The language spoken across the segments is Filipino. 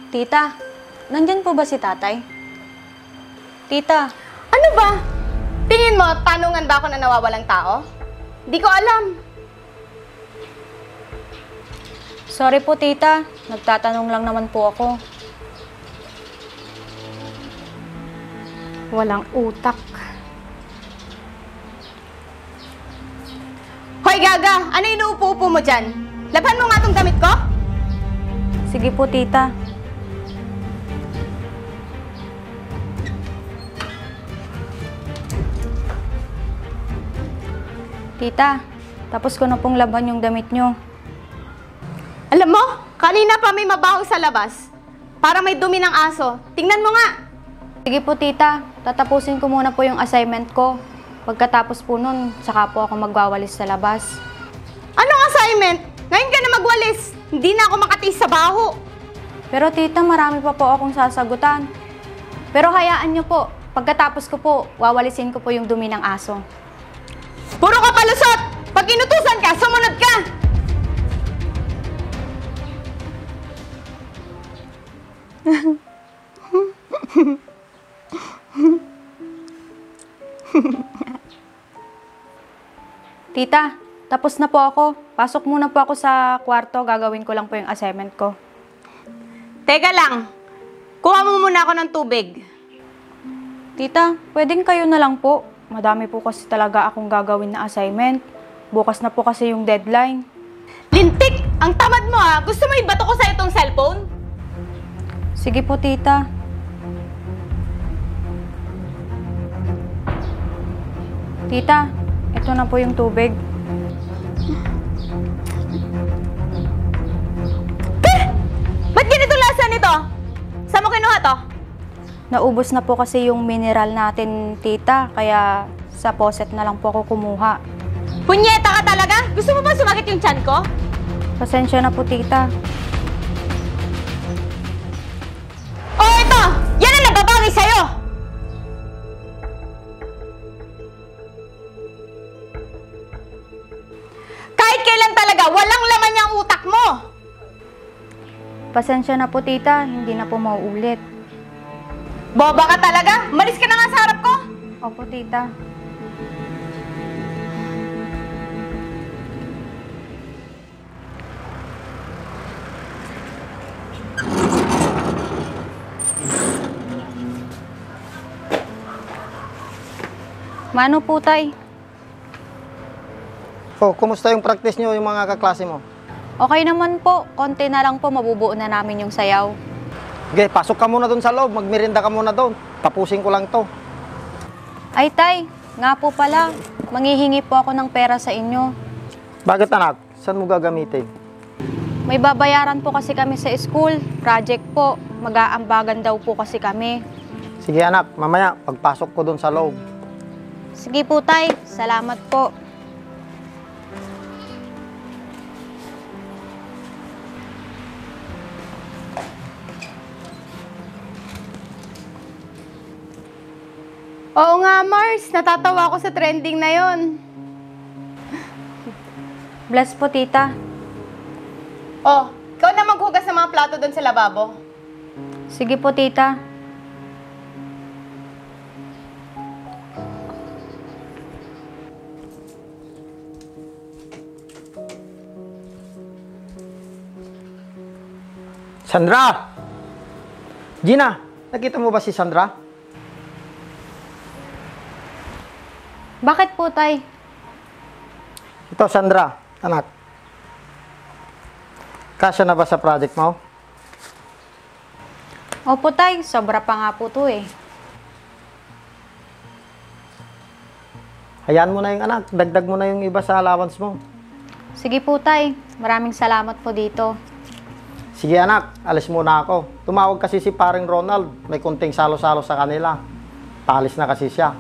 Tita, nandyan po ba si tatay? Tita, Ano ba? Tingin mo, tanungan ba ako na nawawalang tao? Di ko alam. sorry po tita. Nagtatanong lang naman po ako. Walang utak. Hoy, Gaga! Ano inuupo-upo mo dyan? Laban mo nga tong damit ko? Sige po tita. Tita, tapos ko na pong laban yung damit nyo. Alam mo, kanina pa may mabaho sa labas. Para may dumi ng aso. Tingnan mo nga. Sige po tita, tatapusin ko muna po yung assignment ko. Pagkatapos po nun, saka po ako magwawalis sa labas. Anong assignment? Ngayon ka na magwalis. Hindi na ako makatiis sa baho. Pero tita, marami pa po akong sasagutan. Pero hayaan nyo po, pagkatapos ko po, wawalisin ko po yung dumi ng aso. Puro ka palusot! Pag inutusan ka, sumunod ka! Tita, tapos na po ako. Pasok muna po ako sa kwarto, gagawin ko lang po yung assignment ko. Teka lang. Kuha mo muna ako ng tubig. Tita, pwedeng kayo na lang po. Madami po kasi talaga akong gagawin na assignment. Bukas na po kasi yung deadline. Lintik! Ang tamad mo ha! Gusto mo ibato ko sa itong cellphone? Sige po, tita. Tita, ito na po yung tubig. Ba't ganito lasa nito? Saan mo kinuha to? Naubos na po kasi yung mineral natin, tita. Kaya sa faucet na lang po ako kumuha. Punyeta ka talaga? Gusto mo ba sumakit yung tiyan ko? Pasensya na po, tita. Oh, ito! Yan ang nababangis sa'yo! Kahit kailan talaga, walang laman yung utak mo! Pasensya na po, tita. Hindi na po mauulit. Boba ka talaga? Malis ka na nga sa harap ko! Opo, tita. Mano po, tay? Oh, kumusta yung practice nyo, yung mga kaklase mo? Okay naman po. Konti na lang po, mabubuo na namin yung sayaw. Okay, pasok ka muna doon sa loob, magmerinda ka muna doon. Tapusin ko lang to. Ay, tay, nga po pala. Manghihingi po ako ng pera sa inyo. Bakit anak? Saan mo gagamitin? May babayaran po kasi kami sa school. Project po. Mag-aambagan daw po kasi kami. Sige anak, mamaya pagpasok ko doon sa loob. Sige po, tay. Salamat po. Oo nga, Mars. Natatawa ako sa trending na yon. Bless po, tita. Oh, ikaw na maghugas ng mga plato doon sa lababo. Sige po, tita. Sandra! Gina, nakita mo ba si Sandra? Bakit po, tay? Ito, Sandra, anak. Kasya na ba sa project mo? Opo, tay. Sobra pa nga po to eh. Hayaan mo na yung anak, dagdag mo na yung iba sa allowance mo. Sige po, tay. Maraming salamat po dito. Sige anak, alis muna ako. Tumawag kasi si paring Ronald, may kunting salo-salo sa kanila. Paalis na kasi siya.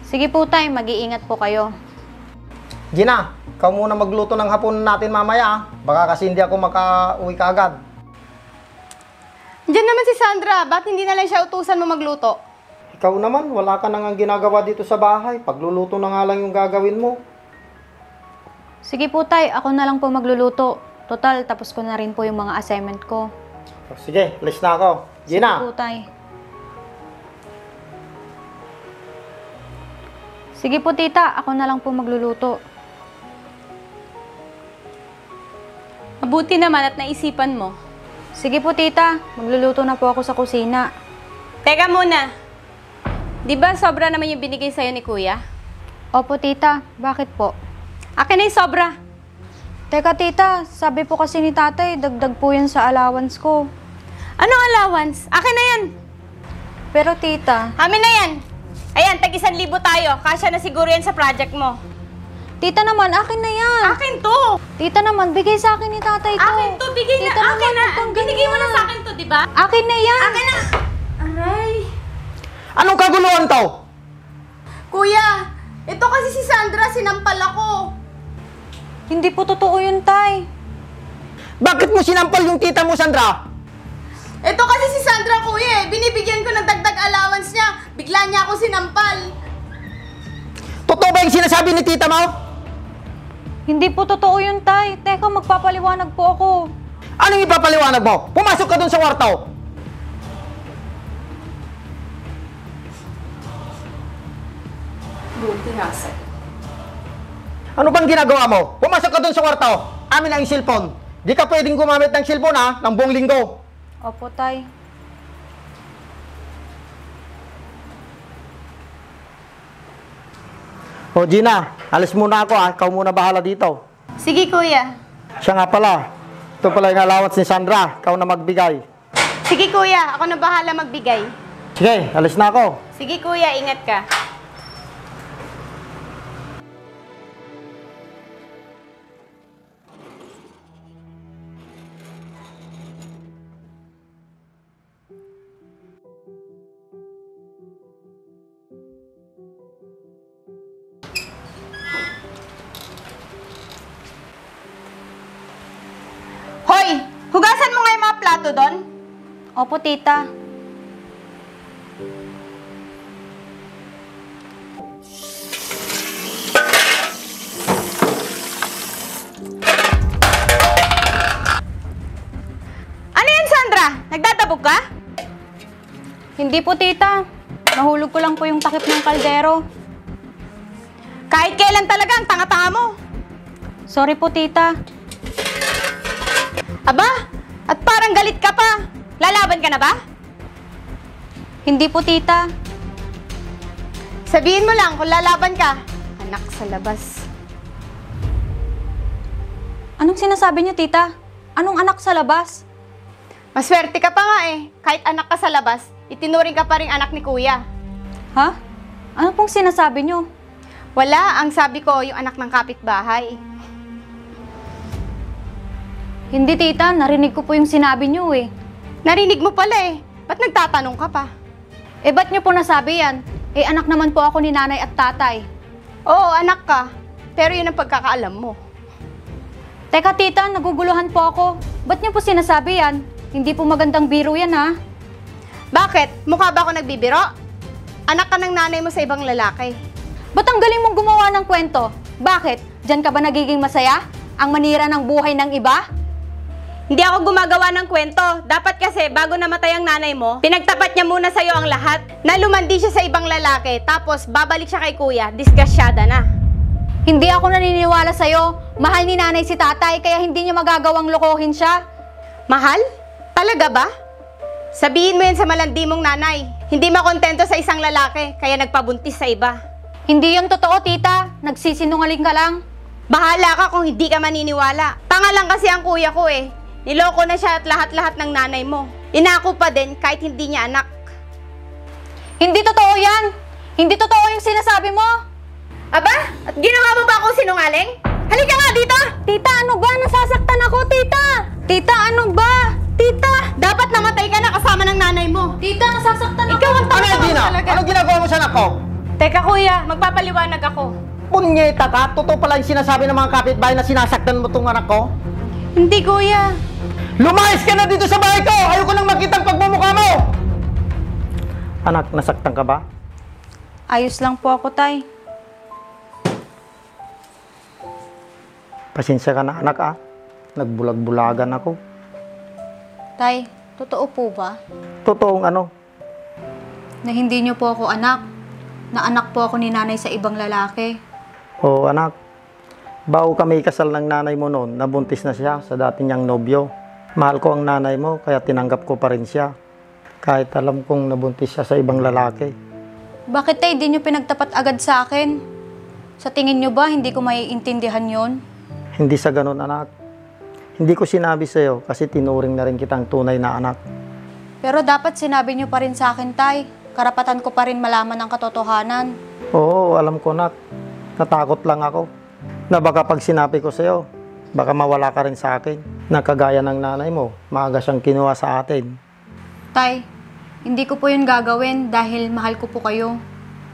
Sige po, tay. Mag-iingat po kayo. Gina, ikaw muna magluto ng hapon natin mamaya ah. Baka kasi hindi ako makauwi kaagad. Diyan naman si Sandra. Ba't hindi na lang siya utusan mo magluto? Ikaw naman, wala ka nang ginagawa dito sa bahay. Pagluluto na nga lang yung gagawin mo. Sige po, tay. Ako na lang po magluluto. Total, tapos ko na rin po yung mga assignment ko. Sige, alis na ako. Gina. Sige po, Tay. Sige po, tita. Ako na lang po magluluto. Mabuti naman at naisipan mo. Sige po, tita. Magluluto na po ako sa kusina. Teka muna. Di ba sobra naman yung binigay sa'yo ni Kuya? Opo, tita. Bakit po? Akin na yung sobra. Teka, tita. Sabi po kasi ni tatay, dagdag po yun sa allowance ko. Anong allowance? Akin na yan. Pero, tita... Amin na yan. Ayan, tag 1,000 tayo. Kasya na siguro yan sa project mo. Tita naman, akin na yan. Akin to. Tita naman, bigay sa akin ni tatay to. Akin to. Bigay na. Tita naman, Akin na. huwag kang Binigay mo na ganyan. sa akin to, di ba? Akin na yan. Akin na. Aray. Anong kaguluhan to? Kuya, ito kasi si Sandra, sinampal ako. Hindi po totoo yun, tay. Bakit mo sinampal yung tita mo, Sandra? Ito kasi si Sandra, kuya, binibigyan ko ng dagdag allowance niya. Bigla niya ako sinampal. Totoo ba yung sinasabi ni tita mo? Hindi po totoo yun, tay. Teka, magpapaliwanag po ako. Anong ipapaliwanag mo? Pumasok ka dun sa kwarto. Buti nga sa'yo. Ano bang ginagawa mo? Pumasok ka dun sa kwarto. Amin ang cellphone. Di ka pwedeng gumamit ng cellphone ha, ng buong linggo. Opo, tay. O Gina, alis muna ako ha. Ikaw muna bahala dito. Sige, kuya. Siya nga pala. Ito pala yung allowance ni Sandra. Ikaw na magbigay. Sige, kuya. Ako na bahala magbigay. Sige, alis na ako. Sige, kuya. Ingat ka. Hoy! Hugasan mo nga yung mga plato doon. Opo, tita. Ano yan, Sandra? Nagtatabog ka? Hindi po, tita. Nahulog ko lang po yung takip ng kaldero. Kahit kailan talaga ang tanga-tanga mo. Sorry po, tita. Aba, at parang galit ka pa. Lalaban ka na ba? Hindi po, tita. Sabihin mo lang kung lalaban ka. Anak sa labas. Anong sinasabi niyo, tita? Anong anak sa labas? Maswerte ka pa nga eh. Kahit anak ka sa labas, itinuring ka pa rin anak ni kuya. Ha? Ano pong sinasabi niyo? Wala, ang sabi ko yung anak ng kapitbahay. Hindi, tita. Narinig ko po yung sinabi niyo eh. Narinig mo pala eh. Ba't nagtatanong ka pa? Eh, ba't niyo po nasabi yan? Eh, anak naman po ako ni nanay at tatay. Oo, anak ka. Pero yun ang pagkakaalam mo. Teka, tita. Naguguluhan po ako. Ba't niyo po sinasabi yan? Hindi po magandang biro yan, ha? Bakit? Mukha ba ako nagbibiro? Anak ka ng nanay mo sa ibang lalaki. Ba't ang galing mong gumawa ng kwento? Bakit? Diyan ka ba nagiging masaya? Ang manira ng buhay ng iba? Hindi ako gumagawa ng kwento. Dapat kasi bago namatay ang nanay mo, pinagtapat niya muna sa'yo ang lahat. Na lumandi siya sa ibang lalaki, tapos babalik siya kay kuya, disgasyada na. Hindi ako naniniwala sa'yo. Mahal ni nanay si tatay, kaya hindi niya magagawang lokohin siya. Mahal? Talaga ba? Sabihin mo yan sa malandi mong nanay. Hindi makontento sa isang lalaki, kaya nagpabuntis sa iba. Hindi yun totoo, tita. Nagsisinungaling ka lang. Bahala ka kung hindi ka maniniwala. Tanga lang kasi ang kuya ko eh. Niloko na siya at lahat-lahat ng nanay mo. Inako pa din kahit hindi niya anak. Hindi totoo yan. Hindi totoo yung sinasabi mo. Aba? At ginawa mo ba akong sinungaling? Halika nga dito! Tita, ano ba? Nasasaktan ako, tita. Tita, ano ba? Tita, dapat namatay ka na kasama ng nanay mo. Tita, nasasaktan ako. Ikaw ang Ano tanga Gina? talaga. Anong ginagawa mo sa anak ko? Teka kuya, magpapaliwanag ako. Punyeta ka? Totoo pala yung sinasabi ng mga kapitbahay na sinasaktan mo tong anak ko? Hindi kuya. Lumayas ka na dito sa bahay ko! Ayoko nang makita ang pagmumukha mo! Anak, nasaktan ka ba? Ayos lang po ako, tay. Pasensya ka na anak ah. Nagbulag-bulagan ako. Tay, Totoo po ba? Totoong ano? Na hindi niyo po ako anak? Na anak po ako ni nanay sa ibang lalaki? Oo anak, bago kami kasal ng nanay mo noon, nabuntis na siya sa dati niyang nobyo. Mahal ko ang nanay mo, kaya tinanggap ko pa rin siya. Kahit alam kong nabuntis siya sa ibang lalaki. Bakit tay di niyo pinagtapat agad sa akin? Sa tingin niyo ba hindi ko maiintindihan yon? Hindi sa ganun anak. Hindi ko sinabi sa'yo kasi tinuring na rin kitang tunay na anak. Pero dapat sinabi niyo pa rin sa akin, tay. Karapatan ko pa rin malaman ang katotohanan. Oo, alam ko anak. Natakot lang ako. Na baka pag sinabi ko sa'yo, baka mawala ka rin sa akin. Na kagaya ng nanay mo, maaga siyang kinuha sa atin. Tay, hindi ko po yun gagawin dahil mahal ko po kayo.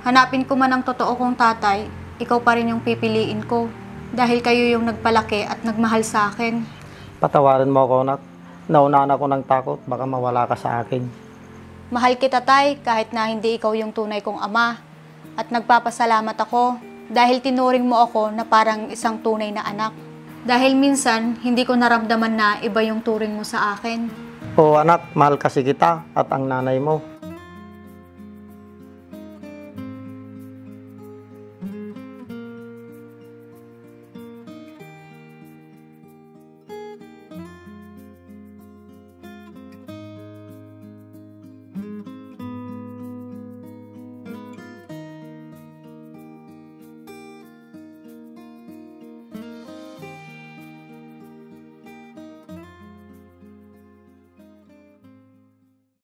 Hanapin ko man ang totoo kong tatay, ikaw pa rin yung pipiliin ko. Dahil kayo yung nagpalaki at nagmahal sa akin. Patawarin mo ako anak. Naunahan ako ng takot, baka mawala ka sa akin. Mahal kita, tay, kahit na hindi ikaw yung tunay kong ama. At nagpapasalamat ako dahil tinuring mo ako na parang isang tunay na anak. Dahil minsan, hindi ko naramdaman na iba yung turing mo sa akin. Oo anak, mahal kasi kita at ang nanay mo.